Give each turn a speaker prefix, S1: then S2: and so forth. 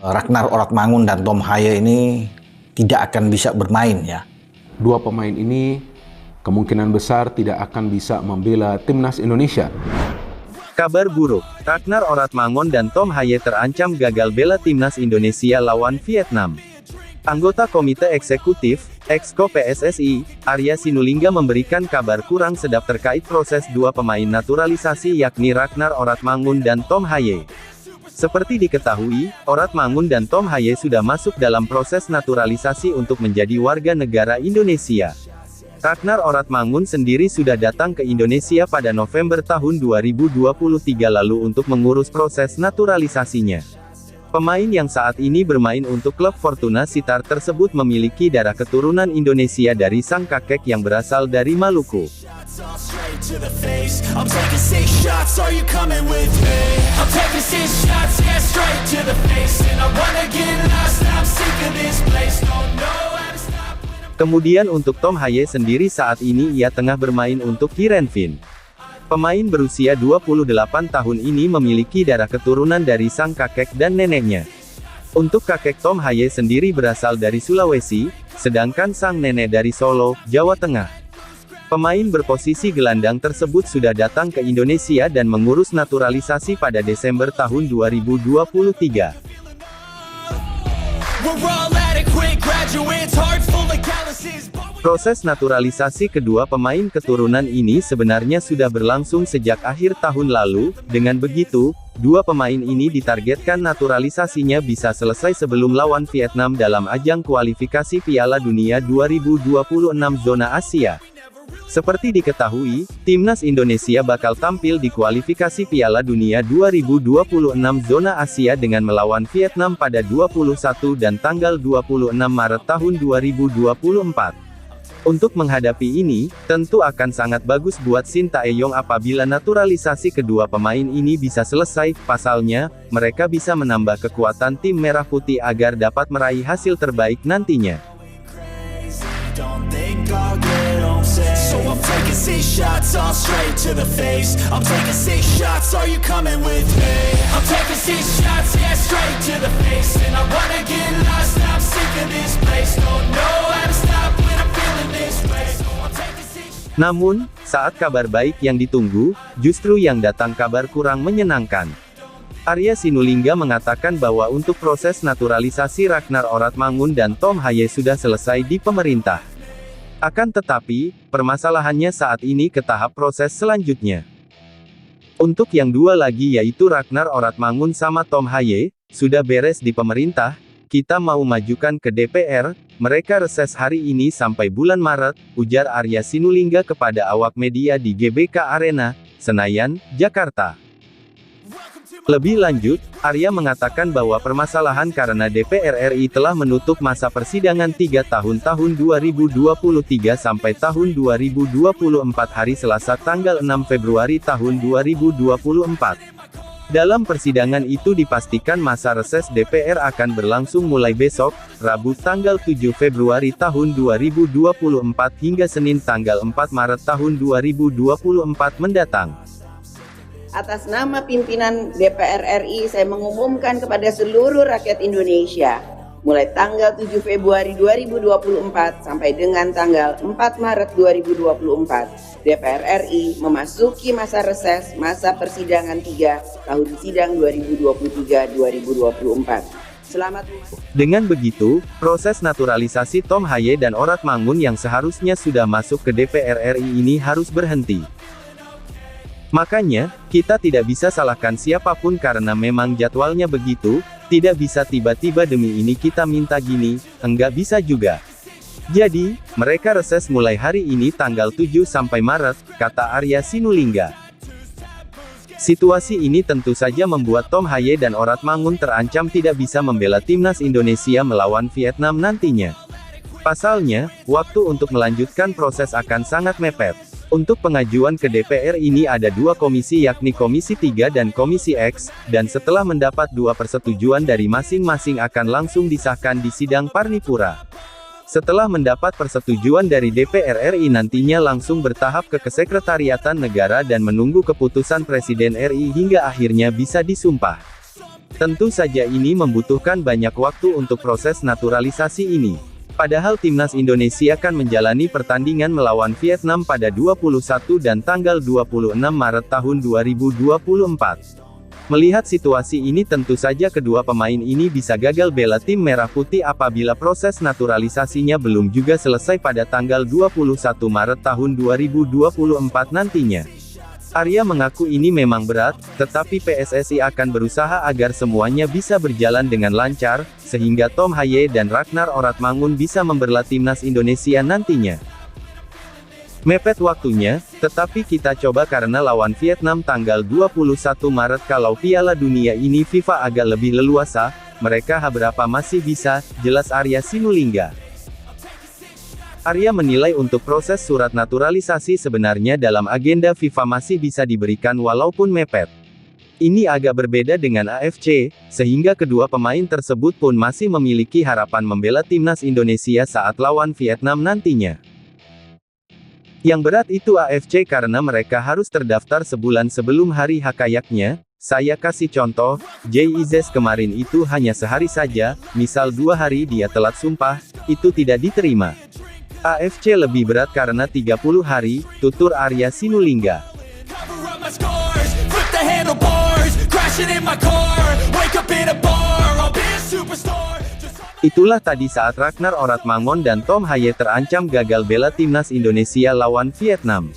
S1: Ragnar Oratmangun dan Tom Haye ini tidak akan bisa bermain ya.
S2: Dua pemain ini kemungkinan besar tidak akan bisa membela timnas Indonesia.
S3: Kabar buruk, Ragnar Oratmangun dan Tom Haye terancam gagal bela timnas Indonesia lawan Vietnam. Anggota Komite Eksekutif, Exco PSSI, Arya Sinulinga memberikan kabar kurang sedap terkait proses dua pemain naturalisasi yakni Ragnar Oratmangun dan Tom Haye. Seperti diketahui, Oratmangun dan Tom Haye sudah masuk dalam proses naturalisasi untuk menjadi warga negara Indonesia. Ragnar Oratmangun sendiri sudah datang ke Indonesia pada November tahun 2023 lalu untuk mengurus proses naturalisasinya. Pemain yang saat ini bermain untuk klub Fortuna Sitar tersebut memiliki darah keturunan Indonesia dari sang kakek yang berasal dari Maluku. Kemudian untuk Tom Haye sendiri saat ini ia tengah bermain untuk Heerenveen. Pemain berusia 28 tahun ini memiliki darah keturunan dari sang kakek dan neneknya. Untuk kakek Tom Haye sendiri berasal dari Sulawesi, sedangkan sang nenek dari Solo, Jawa Tengah. Pemain berposisi gelandang tersebut sudah datang ke Indonesia dan mengurus naturalisasi pada Desember tahun 2023. Proses naturalisasi kedua pemain keturunan ini sebenarnya sudah berlangsung sejak akhir tahun lalu. Dengan begitu, dua pemain ini ditargetkan naturalisasinya bisa selesai sebelum lawan Vietnam dalam ajang kualifikasi Piala Dunia 2026 zona Asia. Seperti diketahui, timnas Indonesia bakal tampil di kualifikasi Piala Dunia 2026 zona Asia dengan melawan Vietnam pada 21 dan tanggal 26 Maret tahun 2024. Untuk menghadapi ini, tentu akan sangat bagus buat Sintayong apabila naturalisasi kedua pemain ini bisa selesai. Pasalnya, mereka bisa menambah kekuatan tim Merah Putih agar dapat meraih hasil terbaik nantinya. Namun, saat kabar baik yang ditunggu, justru yang datang kabar kurang menyenangkan. Arya Sinulinga mengatakan bahwa untuk proses naturalisasi Ragnar Oratmangun dan Tom Haye sudah selesai di pemerintah. Akan tetapi, permasalahannya saat ini ke tahap proses selanjutnya. Untuk yang dua lagi yaitu Ragnar Oratmangun sama Tom Haye, sudah beres di pemerintah, kita mau majukan ke DPR, mereka reses hari ini sampai bulan Maret, ujar Arya Sinulinga kepada awak media di GBK Arena, Senayan, Jakarta. Lebih lanjut, Arya mengatakan bahwa permasalahan karena DPR RI telah menutup masa persidangan 3 tahun 2023 sampai tahun 2024 hari Selasa tanggal 6 Februari tahun 2024. Dalam persidangan itu dipastikan masa reses DPR akan berlangsung mulai besok, Rabu tanggal 7 Februari tahun 2024 hingga Senin tanggal 4 Maret tahun 2024 mendatang.
S4: Atas nama pimpinan DPR RI, saya mengumumkan kepada seluruh rakyat Indonesia, mulai tanggal 7 Februari 2024 sampai dengan tanggal 4 Maret 2024, DPR RI memasuki masa reses masa persidangan 3 tahun sidang 2023-2024. Selamat.
S3: Dengan begitu, proses naturalisasi Tom Haye dan Oratmangun yang seharusnya sudah masuk ke DPR RI ini harus berhenti. Makanya, kita tidak bisa salahkan siapapun karena memang jadwalnya begitu, tidak bisa tiba-tiba demi ini kita minta gini, enggak bisa juga. Jadi, mereka reses mulai hari ini tanggal 7 sampai Maret, kata Arya Sinulinga. Situasi ini tentu saja membuat Tom Haye dan Oratmangun terancam tidak bisa membela timnas Indonesia melawan Vietnam nantinya. Pasalnya, waktu untuk melanjutkan proses akan sangat mepet. Untuk pengajuan ke DPR ini ada dua komisi yakni Komisi 3 dan Komisi X, dan setelah mendapat dua persetujuan dari masing-masing akan langsung disahkan di sidang parnipura. Setelah mendapat persetujuan dari DPR RI nantinya langsung bertahap ke Kesekretariatan Negara dan menunggu keputusan Presiden RI hingga akhirnya bisa disumpah. Tentu saja ini membutuhkan banyak waktu untuk proses naturalisasi ini. Padahal timnas Indonesia akan menjalani pertandingan melawan Vietnam pada 21 dan tanggal 26 Maret tahun 2024. Melihat situasi ini tentu saja kedua pemain ini bisa gagal bela tim Merah Putih apabila proses naturalisasinya belum juga selesai pada tanggal 21 Maret tahun 2024 nantinya. Arya mengaku ini memang berat, tetapi PSSI akan berusaha agar semuanya bisa berjalan dengan lancar, sehingga Tom Haye dan Ragnar Oratmangun bisa membela timnas Indonesia nantinya. Mepet waktunya, tetapi kita coba karena lawan Vietnam tanggal 21 Maret kalau Piala Dunia ini FIFA agak lebih leluasa, mereka berapa masih bisa, jelas Arya Sinulinga. Arya menilai untuk proses surat naturalisasi sebenarnya dalam agenda FIFA masih bisa diberikan walaupun mepet. Ini agak berbeda dengan AFC, sehingga kedua pemain tersebut pun masih memiliki harapan membela timnas Indonesia saat lawan Vietnam nantinya. Yang berat itu AFC karena mereka harus terdaftar sebulan sebelum hari hakayaknya. Saya kasih contoh, JIZS kemarin itu hanya sehari saja, misal 2 hari dia telat sumpah, itu tidak diterima. AFC lebih berat karena 30 hari, tutur Arya Sinulinga. Itulah tadi saat Ragnar Oratmangun dan Tom Haye terancam gagal bela timnas Indonesia lawan Vietnam.